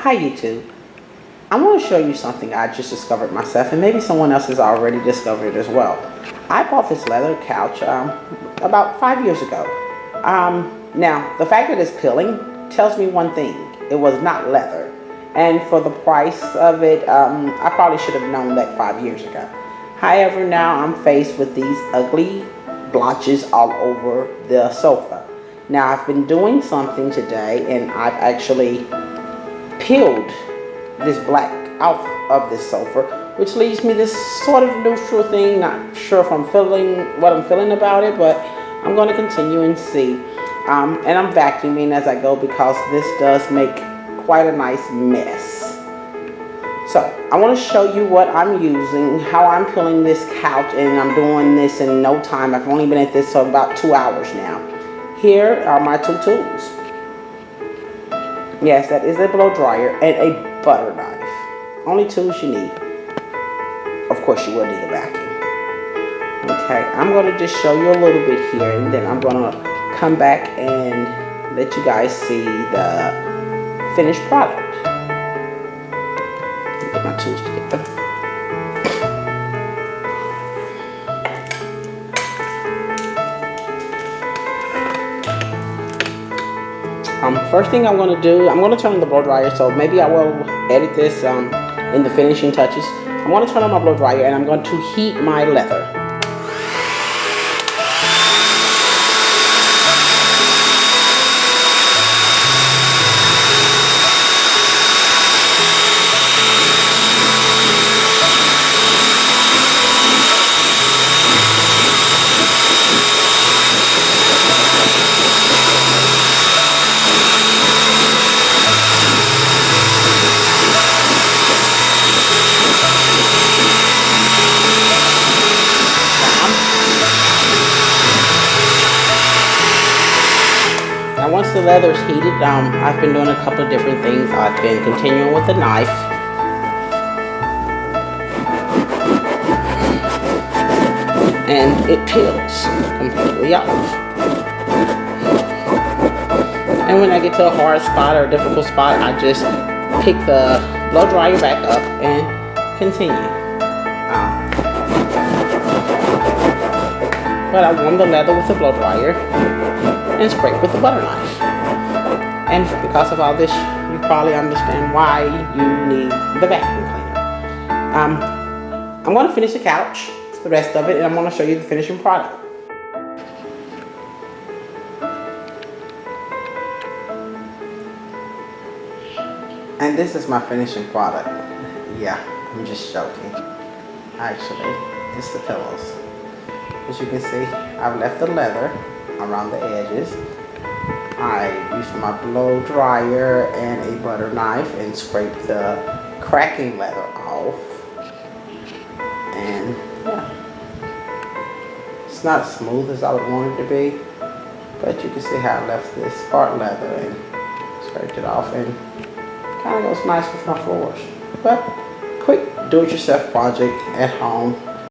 Hi YouTube. I want to show you something I just discovered myself, and maybe someone else has already discovered it as well. I bought this leather couch about 5 years ago. Now, the fact that it's peeling tells me one thing. It was not leather. And for the price of it, I probably should have known that 5 years ago. However, now I'm faced with these ugly blotches all over the sofa. Now, I've been doing something today, and I've actually peeled this black off of this sofa, which leaves me this sort of neutral thing. Not sure if I'm feeling what I'm feeling about it, but I'm going to continue and see. And I'm vacuuming as I go because this does make quite a nice mess. So I want to show you what I'm using, how I'm peeling this couch, and I'm doing this in no time. I've only been at this for about 2 hours now. Here are my two tools. Yes, that is a blow dryer and a butter knife. Only tools you need. Of course, you will need a vacuum. Okay, I'm going to just show you a little bit here, and then I'm going to come back and let you guys see the finished product. Get my tools together. First thing I'm going to do, I'm going to turn on the blow dryer, so maybe I will edit this in the finishing touches. I'm going to turn on my blow dryer and I'm going to heat my leather. Now once the leather is heated, I've been doing a couple of different things. I've been continuing with the knife. And it peels completely off. And when I get to a hard spot or a difficult spot, I just pick the blow dryer back up and continue. But I warm the leather with the blow dryer and scrape with the butter knife. And because of all this, you probably understand why you need the vacuum cleaner. I'm going to finish the couch, the rest of it, and I'm going to show you the finishing product. And this is my finishing product. Yeah, I'm just joking. Actually, it's the pillows. As you can see, I've left the leather around the edges. I used my blow dryer and a butter knife and scraped the cracking leather off. And yeah, it's not as smooth as I would want it to be, but you can see how I left this part leather and scraped it off, and kind of goes nice with my floors. But quick do-it-yourself project at home.